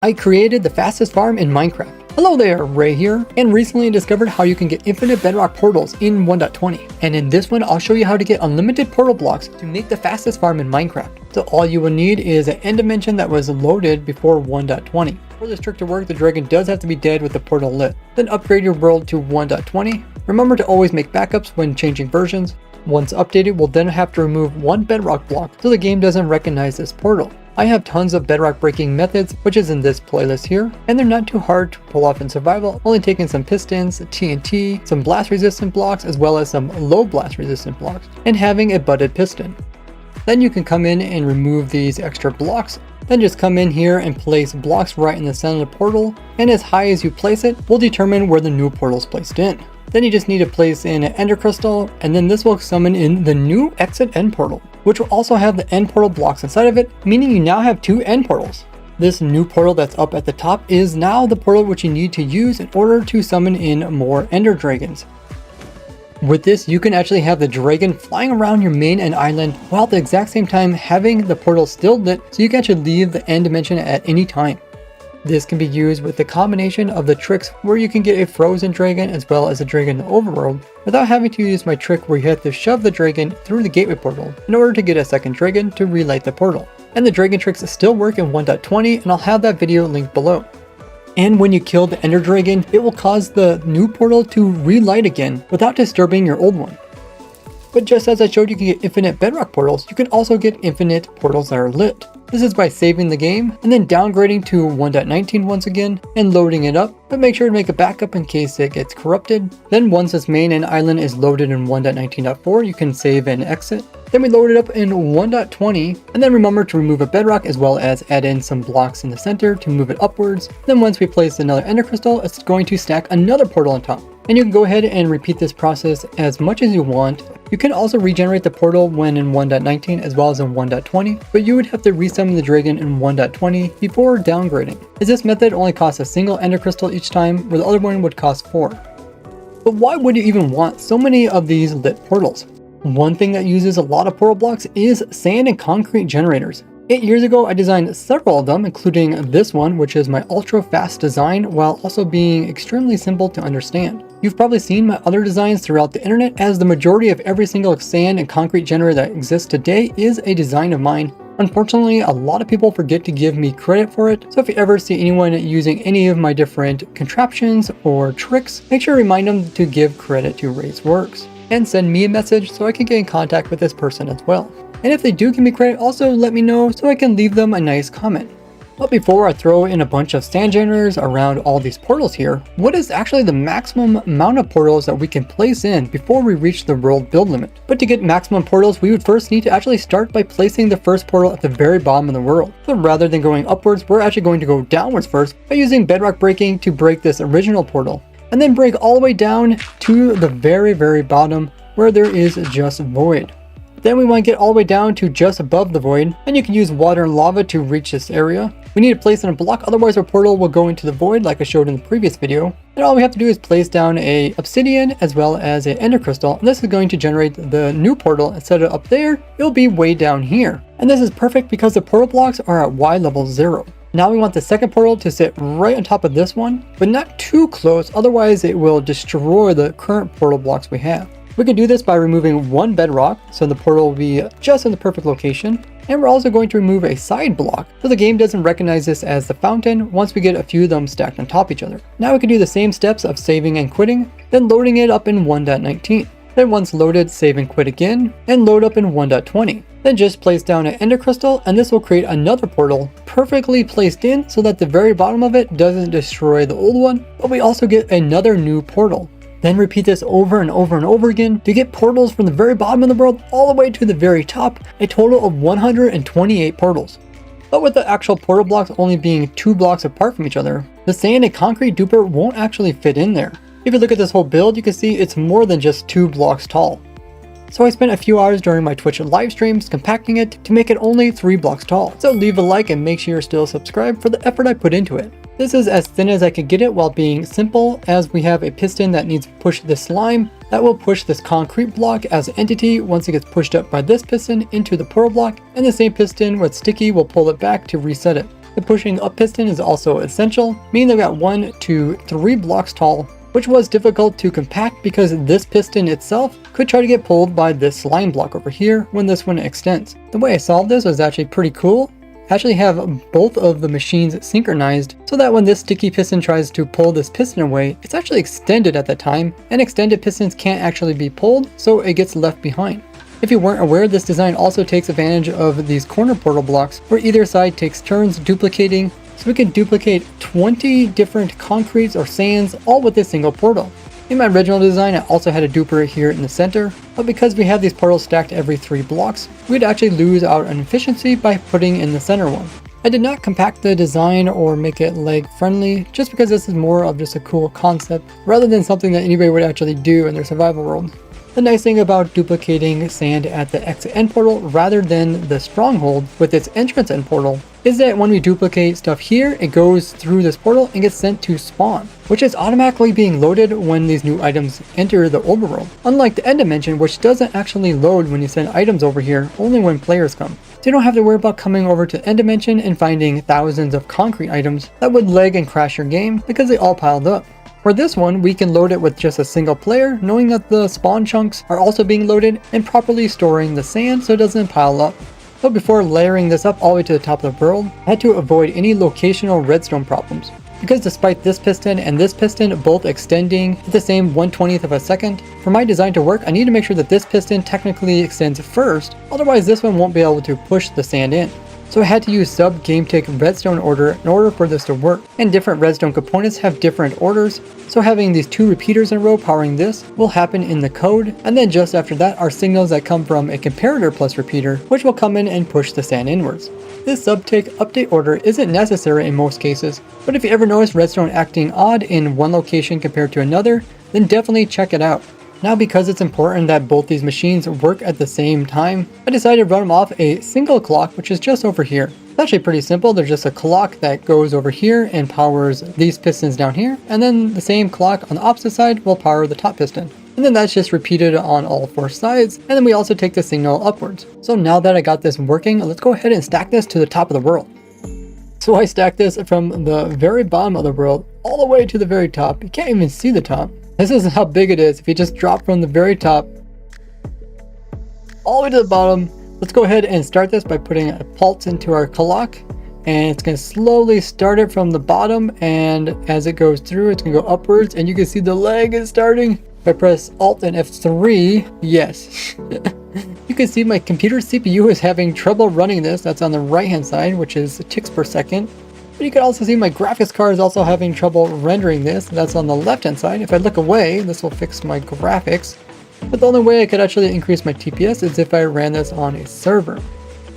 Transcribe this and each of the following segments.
I created the fastest farm in Minecraft. Hello there, Ray here, and recently discovered how you can get infinite bedrock portals in 1.20. And in this one, I'll show you how to get unlimited portal blocks to make the fastest farm in Minecraft. So all you will need is an end dimension that was loaded before 1.20. For this trick to work, the dragon does have to be dead with the portal lit. Then upgrade your world to 1.20. Remember to always make backups when changing versions. Once updated, we'll then have to remove one bedrock block so the game doesn't recognize this portal. I have tons of bedrock breaking methods, which is in this playlist here, and they're not too hard to pull off in survival, only taking some pistons, TNT, some blast resistant blocks, as well as some low blast resistant blocks, and having a butted piston. Then you can come in and remove these extra blocks, then just come in here and place blocks right in the center of the portal, and as high as you place it will determine where the new portal is placed in. Then you just need to place in an ender crystal, and then this will summon in the new exit end portal, which will also have the end portal blocks inside of it, meaning you now have two end portals. This new portal that's up at the top is now the portal which you need to use in order to summon in more ender dragons. With this, you can actually have the dragon flying around your main and island while at the exact same time having the portal still lit, so you can actually leave the end dimension at any time. This can be used with the combination of the tricks where you can get a frozen dragon as well as a dragon in the overworld without having to use my trick where you have to shove the dragon through the gateway portal in order to get a second dragon to relight the portal. And the dragon tricks still work in 1.20, and I'll have that video linked below. And when you kill the ender dragon, it will cause the new portal to relight again without disturbing your old one. But just as I showed you can get infinite bedrock portals, you can also get infinite portals that are lit. This is by saving the game and then downgrading to 1.19 once again and loading it up, but make sure to make a backup in case it gets corrupted. Then once this main and island is loaded in 1.19.4, you can save and exit. Then we load it up in 1.20, and then remember to remove a bedrock as well as add in some blocks in the center to move it upwards. Then once we place another ender crystal, it's going to stack another portal on top. And you can go ahead and repeat this process as much as you want. You can also regenerate the portal when in 1.19 as well as in 1.20, but you would have to resummon the dragon in 1.20 before downgrading, as this method only costs a single ender crystal each time, where the other one would cost 4. But why would you even want so many of these lit portals? One thing that uses a lot of portal blocks is sand and concrete generators. 8 years ago, I designed several of them, including this one, which is my ultra fast design, while also being extremely simple to understand. You've probably seen my other designs throughout the internet, as the majority of every single sand and concrete generator that exists today is a design of mine. Unfortunately, a lot of people forget to give me credit for it, so if you ever see anyone using any of my different contraptions or tricks, make sure to remind them to give credit to Ray's works, and send me a message so I can get in contact with this person as well. And if they do give me credit, also let me know so I can leave them a nice comment. But before I throw in a bunch of sand generators around all these portals here, what is actually the maximum amount of portals that we can place in before we reach the world build limit? But to get maximum portals, we would first need to actually start by placing the first portal at the very bottom of the world. So rather than going upwards, we're actually going to go downwards first by using bedrock breaking to break this original portal, and then break all the way down to the very bottom where there is just void. Then we want to get all the way down to just above the void, and you can use water and lava to reach this area. We need to place in a block, otherwise our portal will go into the void like I showed in the previous video. And all we have to do is place down a obsidian as well as a ender crystal, and this is going to generate the new portal. Instead of up there, it'll be way down here. And this is perfect because the portal blocks are at Y level 0. Now we want the second portal to sit right on top of this one, but not too close, otherwise it will destroy the current portal blocks we have. We can do this by removing one bedrock, so the portal will be just in the perfect location. And we're also going to remove a side block, so the game doesn't recognize this as the fountain once we get a few of them stacked on top of each other. Now we can do the same steps of saving and quitting, then loading it up in 1.19. Then once loaded, save and quit again, and load up in 1.20. Then just place down an ender crystal, and this will create another portal perfectly placed in so that the very bottom of it doesn't destroy the old one, but we also get another new portal. Then repeat this over and over and over again to get portals from the very bottom of the world all the way to the very top, a total of 128 portals. But with the actual portal blocks only being 2 blocks apart from each other, the sand and concrete duper won't actually fit in there. If you look at this whole build, you can see it's more than just 2 blocks tall. So I spent a few hours during my Twitch live streams compacting it to make it only 3 blocks tall. So leave a like and make sure you're still subscribed for the effort I put into it. This is as thin as I could get it while being simple, as we have a piston that needs to push this slime that will push this concrete block as an entity once it gets pushed up by this piston into the portal block, and the same piston with sticky will pull it back to reset it. The pushing up piston is also essential, meaning they've got 1 to 3 blocks tall, which was difficult to compact because this piston itself could try to get pulled by this slime block over here when this one extends. The way I solved this was actually pretty cool. I actually have both of the machines synchronized so that when this sticky piston tries to pull this piston away, it's actually extended at the time, and extended pistons can't actually be pulled, so it gets left behind. If you weren't aware, this design also takes advantage of these corner portal blocks where either side takes turns duplicating, so we can duplicate 20 different concretes or sands all with this single portal. In my original design, I also had a duper here in the center, but because we have these portals stacked every 3 blocks, we'd actually lose out on efficiency by putting in the center one. I did not compact the design or make it lag friendly, just because this is more of just a cool concept rather than something that anybody would actually do in their survival world. The nice thing about duplicating sand at the exit end portal rather than the stronghold with its entrance end portal is that when we duplicate stuff here, it goes through this portal and gets sent to spawn, which is automatically being loaded when these new items enter the overworld. Unlike the end dimension, which doesn't actually load when you send items over here, only when players come. So you don't have to worry about coming over to end dimension and finding thousands of concrete items that would lag and crash your game because they all piled up. For this one, we can load it with just a single player, knowing that the spawn chunks are also being loaded and properly storing the sand so it doesn't pile up. But before layering this up all the way to the top of the world, I had to avoid any locational redstone problems. Because despite this piston and this piston both extending at the same 1/20th of a second, for my design to work, I need to make sure that this piston technically extends first, otherwise this one won't be able to push the sand in. So I had to use sub game tick redstone order in order for this to work, and different redstone components have different orders, so having these 2 repeaters in a row powering this will happen in the code, and then just after that are signals that come from a comparator plus repeater, which will come in and push the sand inwards. This sub-tick update order isn't necessary in most cases, but if you ever notice redstone acting odd in one location compared to another, then definitely check it out. Now, because it's important that both these machines work at the same time, I decided to run them off a single clock, which is just over here. It's actually pretty simple. There's just a clock that goes over here and powers these pistons down here, and then the same clock on the opposite side will power the top piston. And then that's just repeated on all 4 sides, and then we also take the signal upwards. So now that I got this working, let's go ahead and stack this to the top of the world. So I stacked this from the very bottom of the world all the way to the very top. You can't even see the top. This is how big it is. If you just drop from the very top all the way to the bottom, let's go ahead and start this by putting a pulse into our clock, and it's going to slowly start it from the bottom, and as it goes through, it's going to go upwards, and you can see the lag is starting. If I press Alt and F3, yes. You can see my computer CPU is having trouble running this. That's on the right hand side, which is ticks per second. But you can also see my graphics card is also having trouble rendering this. That's on the left hand side. If I look away, this will fix my graphics. But the only way I could actually increase my TPS is if I ran this on a server.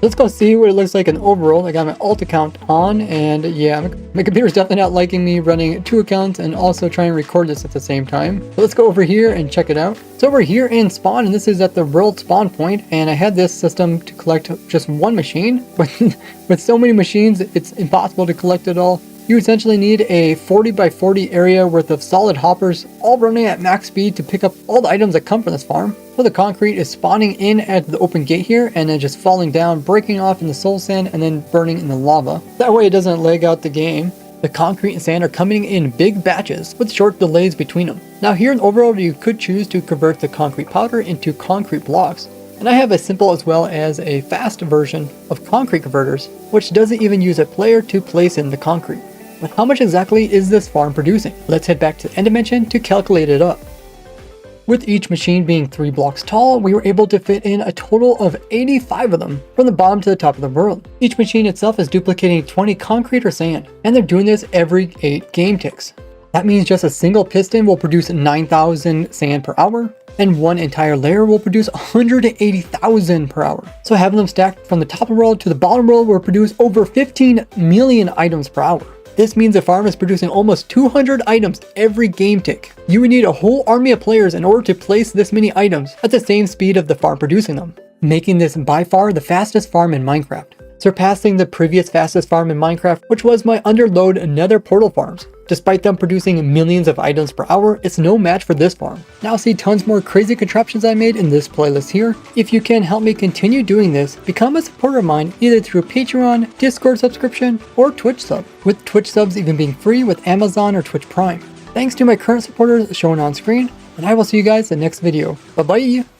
Let's go see what it looks like in overall. I got my alt account on, and yeah, my computer's definitely not liking me running 2 accounts and also trying to record this at the same time. So let's go over here and check it out. So we're here in spawn, and this is at the world spawn point, and I had this system to collect just 1 machine, but with so many machines, it's impossible to collect it all. You essentially need a 40 by 40 area worth of solid hoppers, all running at max speed to pick up all the items that come from this farm. So the concrete is spawning in at the open gate here and then just falling down, breaking off in the soul sand, and then burning in the lava. That way it doesn't lag out the game. The concrete and sand are coming in big batches with short delays between them. Now here in overworld, you could choose to convert the concrete powder into concrete blocks. And I have a simple as well as a fast version of concrete converters, which doesn't even use a player to place in the concrete. But how much exactly is this farm producing? Let's head back to the end dimension to calculate it up. With each machine being 3 blocks tall, we were able to fit in a total of 85 of them from the bottom to the top of the world. Each machine itself is duplicating 20 concrete or sand, and they're doing this every 8 game ticks. That means just a single piston will produce 9,000 sand per hour, and 1 entire layer will produce 180,000 per hour. So having them stacked from the top of the world to the bottom world will produce over 15 million items per hour. This means the farm is producing almost 200 items every game tick. You would need a whole army of players in order to place this many items at the same speed of the farm producing them, making this by far the fastest farm in Minecraft. surpassing the previous fastest farm in Minecraft, which was my underload nether portal farms. Despite them producing millions of items per hour, it's no match for this farm. Now see tons more crazy contraptions I made in this playlist here. If you can help me continue doing this, become a supporter of mine either through Patreon, Discord subscription, or Twitch sub, with Twitch subs even being free with Amazon or Twitch Prime. Thanks to my current supporters shown on screen, and I will see you guys in the next video. Bye bye!